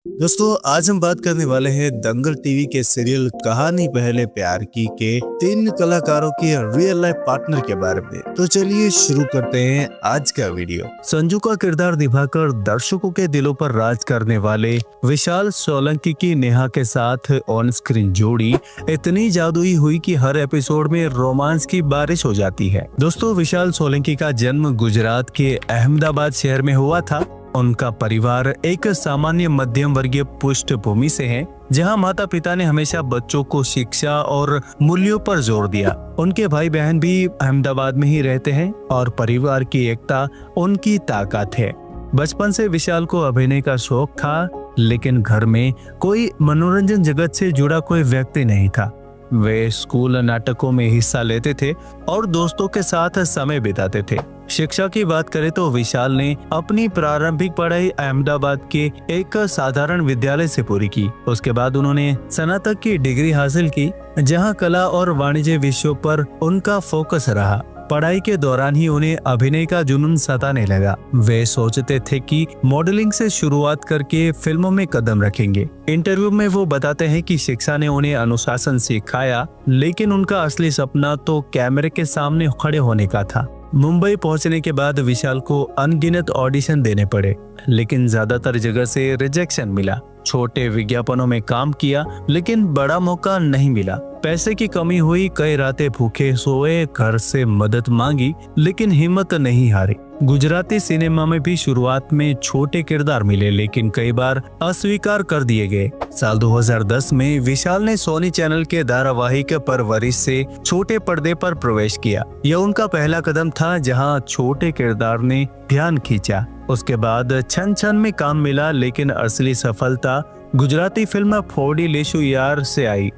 दोस्तों आज हम बात करने वाले हैं दंगल टीवी के सीरियल कहानी पहले प्यार की के 3 कलाकारों की रियल लाइफ पार्टनर के बारे में। तो चलिए शुरू करते हैं आज का वीडियो। संजू का किरदार निभाकर दर्शकों के दिलों पर राज करने वाले विशाल सोलंकी की नेहा के साथ ऑन स्क्रीन जोड़ी इतनी जादुई हुई कि हर एपिसोड में रोमांस की बारिश हो जाती है। दोस्तों विशाल सोलंकी का जन्म गुजरात के अहमदाबाद शहर में हुआ था। उनका परिवार एक सामान्य मध्यम वर्गीय पृष्ठभूमि से है, जहां माता पिता ने हमेशा बच्चों को शिक्षा और मूल्यों पर जोर दिया। उनके भाई बहन भी अहमदाबाद में ही रहते हैं और परिवार की एकता उनकी ताकत है। बचपन से विशाल को अभिनय का शौक था, लेकिन घर में कोई मनोरंजन जगत से जुड़ा कोई व्यक्ति नहीं था। वे स्कूल नाटकों में हिस्सा लेते थे और दोस्तों के साथ समय बिताते थे। शिक्षा की बात करें तो विशाल ने अपनी प्रारंभिक पढ़ाई अहमदाबाद के एक साधारण विद्यालय से पूरी की। उसके बाद उन्होंने स्नातक की डिग्री हासिल की, जहां कला और वाणिज्य विषयों पर उनका फोकस रहा। पढ़ाई के दौरान ही उन्हें अभिनय का जुनून सताने लगा। वे सोचते थे कि मॉडलिंग से शुरुआत करके फिल्मों में कदम रखेंगे। इंटरव्यू में वो बताते हैं कि शिक्षा ने उन्हें अनुशासन सिखाया, लेकिन उनका असली सपना तो कैमरे के सामने खड़े होने का था। मुंबई पहुंचने के बाद विशाल को अनगिनत ऑडिशन देने पड़े, लेकिन ज्यादातर जगह से रिजेक्शन मिला। छोटे विज्ञापनों में काम किया, लेकिन बड़ा मौका नहीं मिला। पैसे की कमी हुई, कई रातें भूखे सोए, घर से मदद मांगी, लेकिन हिम्मत नहीं हारी। गुजराती सिनेमा में भी शुरुआत में छोटे किरदार मिले, लेकिन कई बार अस्वीकार कर दिए गए। साल 2010 में विशाल ने सोनी चैनल के धारावाहिक परवरिश से छोटे पर्दे पर प्रवेश किया। यह उनका पहला कदम था, जहां छोटे किरदार ने ध्यान खींचा। उसके बाद छन छन में काम मिला, लेकिन असली सफलता गुजराती फिल्म फोड़ी लेशु यार से आई,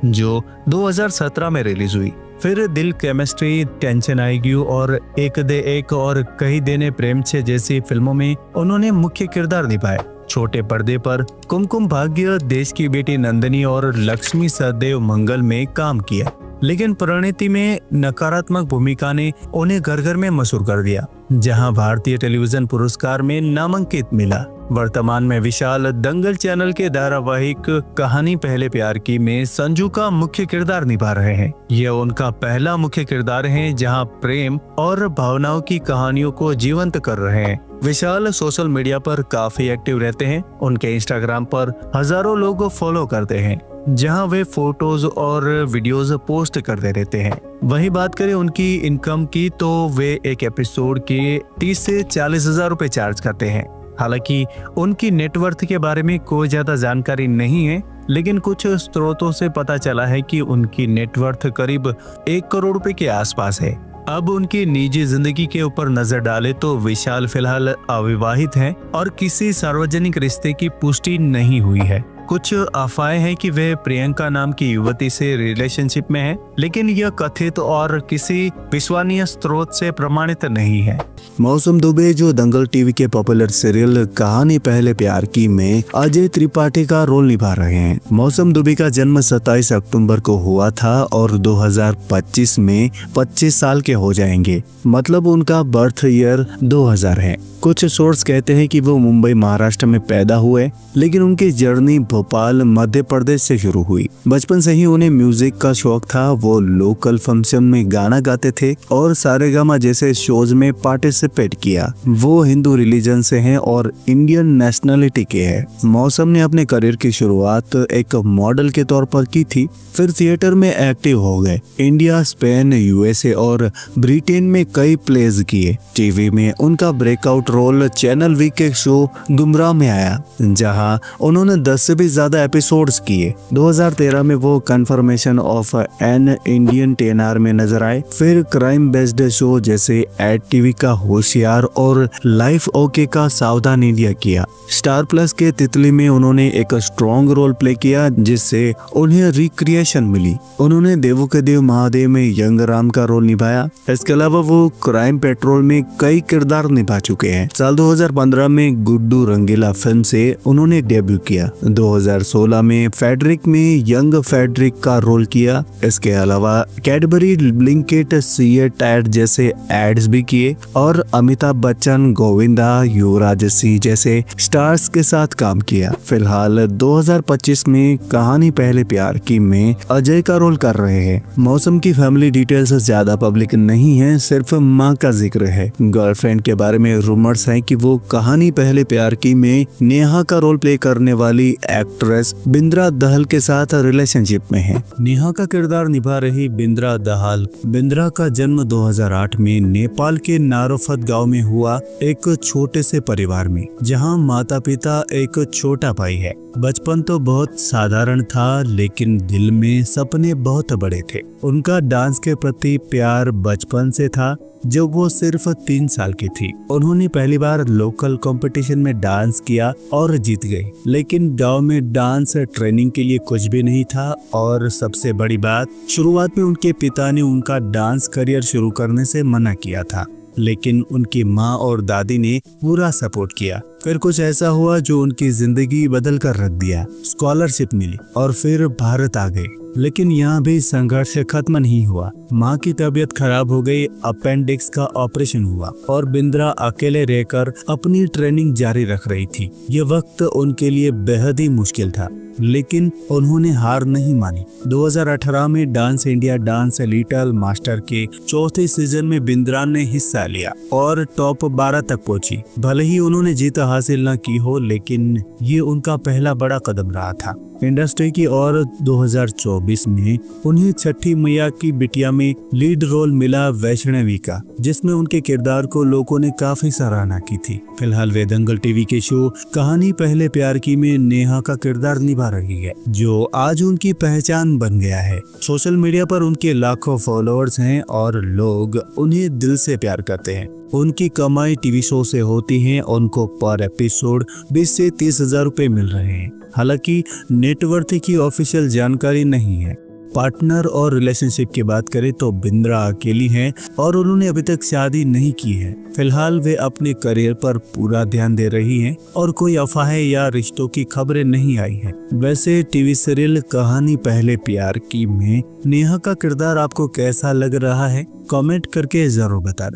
जो 2017 में रिलीज हुई। फिर दिल, केमिस्ट्री, टेंशन आएगी और एक दे एक और कहीं देने प्रेम छे जैसी फिल्मों में उन्होंने मुख्य किरदार निभाए। छोटे पर्दे पर कुमकुम भाग्य, देश की बेटी नंदिनी और लक्ष्मी सदैव मंगल में काम किया, लेकिन परिणति में नकारात्मक भूमिका ने उन्हें घर घर में मशहूर कर दिया, जहां भारतीय टेलीविजन पुरस्कार में नामांकित मिला। वर्तमान में विशाल दंगल चैनल के धारावाहिक कहानी पहले प्यार की में संजू का मुख्य किरदार निभा रहे हैं। यह उनका पहला मुख्य किरदार है, जहां प्रेम और भावनाओं की कहानियों को जीवंत कर रहे हैं। विशाल सोशल मीडिया पर काफी एक्टिव रहते हैं। उनके इंस्टाग्राम पर हजारों लोग फॉलो करते हैं, जहां वे फोटोज और वीडियोस पोस्ट करते रहते हैं। वही बात करें उनकी इनकम की, तो वे एक एपिसोड के 30 से 40 हजार रुपए चार्ज करते हैं। हालांकि उनकी नेटवर्थ के बारे में कोई ज्यादा जानकारी नहीं है, लेकिन कुछ स्रोतों से पता चला है कि उनकी नेटवर्थ करीब 1 करोड़ रुपए के आसपास है। अब उनकी निजी जिंदगी के ऊपर नजर डाले तो विशाल फिलहाल अविवाहित हैं और किसी सार्वजनिक रिश्ते की पुष्टि नहीं हुई है। कुछ अफवाहें हैं कि वे प्रियंका नाम की युवती से रिलेशनशिप में है, लेकिन यह कथित और किसी विश्वसनीय स्रोत से प्रमाणित नहीं है। मौसम दुबे, जो दंगल टीवी के पॉपुलर सीरियल कहानी पहले प्यार की में अजय त्रिपाठी का रोल निभा रहे हैं। मौसम दुबे का जन्म 27 अक्टूबर को हुआ था और 2025 में 25 साल के हो जाएंगे, मतलब उनका बर्थ ईयर 2000 है। कुछ सोर्स कहते हैं कि वो मुंबई महाराष्ट्र में पैदा हुए, लेकिन उनकी जर्नी भोपाल मध्य प्रदेश से शुरू हुई। बचपन से ही उन्हें म्यूजिक का शौक था। वो लोकल फंक्शन में गाना गाते थे और सारेगामा जैसे शोज में पार्टिसिपेट किया। वो हिंदू रिलीजन से हैं और इंडियन नेशनलिटी के हैं। मौसम ने अपने करियर की शुरुआत एक मॉडल के तौर पर की थी, फिर थिएटर में एक्टिव हो गए। इंडिया, स्पेन, यूएसए और ब्रिटेन में कई प्लेज किए। टीवी में उनका ब्रेकआउट रोल चैनल वी के शो गुमराह में आया, जहां उन्होंने 10 से भी ज्यादा एपिसोड्स किए। 2013 में वो confirmation of an Indian tenor में नजर आए। फिर क्राइम बेस्ड शो जैसे एड टीवी का होशियार और लाइफ ओके का सावधान इंडिया किया। स्टार प्लस के तितली में उन्होंने एक स्ट्रॉन्ग रोल प्ले किया, जिससे उन्हें रिक्रिएशन मिली। उन्होंने देवों के देव महादेव में यंग राम का रोल निभाया। इसके अलावा वो क्राइम पेट्रोल में कई किरदार निभा चुके हैं। हैं। साल 2015 में गुड्डू रंगीला फिल्म से उन्होंने डेब्यू किया। 2016 में फेडरिक में यंग फेडरिक का रोल किया। इसके अलावा कैडबरी, ब्लिंकिट, सीएट एड जैसे एड्स भी किए और अमिताभ बच्चन, गोविंदा, युवराज सिंह जैसे स्टार्स के साथ काम किया। फिलहाल 2025 में कहानी पहले प्यार की में अजय का रोल कर रहे हैं। मौसम की फैमिली डिटेल्स ज्यादा पब्लिक नहीं है, सिर्फ माँ का जिक्र है। गर्लफ्रेंड के बारे में रूमर्स हैं कि वो कहानी पहले प्यार की में नेहा का रोल प्ले करने वाली एक्ट्रेस बिंद्रा दहल के साथ रिलेशनशिप में है। नेहा का किरदार निभा रही बिंद्रा दहल। बिंद्रा का जन्म 2008 में नेपाल के नारोफत गांव में हुआ, एक छोटे से परिवार में, जहां माता पिता एक छोटा भाई है। बचपन तो बहुत साधारण था, लेकिन दिल में सपने बहुत बड़े थे। उनका डांस के प्रति प्यार बचपन से था। जब वो सिर्फ 3 साल की थी, उन्होंने पहली बार लोकल कंपटीशन में डांस किया और जीत गई। लेकिन गांव में डांस ट्रेनिंग के लिए कुछ भी नहीं था और सबसे बड़ी बात, शुरुआत में उनके पिता ने उनका डांस करियर शुरू करने से मना किया था, लेकिन उनकी माँ और दादी ने पूरा सपोर्ट किया। फिर कुछ ऐसा हुआ जो उनकी जिंदगी बदल कर रख दिया। स्कॉलरशिप मिली और फिर भारत आ गए। लेकिन यहाँ भी संघर्ष खत्म नहीं हुआ। माँ की तबीयत खराब हो गई, अपेंडिक्स का ऑपरेशन हुआ और बिंद्रा अकेले रहकर अपनी ट्रेनिंग जारी रख रही थी। ये वक्त उनके लिए बेहद ही मुश्किल था, लेकिन उन्होंने हार नहीं मानी। 2018 में dance India dance little master के 4थे सीजन में बिंद्रा ने हिस्सा लिया और टॉप 12 तक पहुंची। भले ही उन्होंने जीत हासिल न की हो, लेकिन ये उनका पहला बड़ा कदम रहा था इंडस्ट्री की। और 2024 में उन्हें छठी मैया की बिटिया में लीड रोल मिला वैष्णवी का, जिसमें उनके किरदार को लोगों ने काफी सराहना की थी। फिलहाल वे दंगल टीवी के शो कहानी पहले प्यार की में नेहा का किरदार निभा रही है, जो आज उनकी पहचान बन गया है। सोशल मीडिया पर उनके लाखों फॉलोअर्स हैं और लोग उन्हें दिल से प्यार करते हैं। उनकी कमाई टीवी शो से होती है। उनको पर एपिसोड 20 से 30 हजार रुपए मिल रहे हैं। हालांकि नेटवर्थ की ऑफिशियल जानकारी नहीं है। पार्टनर और रिलेशनशिप की बात करें तो बिंद्रा अकेली हैं और उन्होंने अभी तक शादी नहीं की है। फिलहाल वे अपने करियर पर पूरा ध्यान दे रही हैं और कोई अफवाहें या रिश्तों की खबरें नहीं आई हैं। वैसे टीवी सीरियल कहानी पहले प्यार की में नेहा का किरदार आपको कैसा लग रहा है? कमेंट करके जरूर बताना।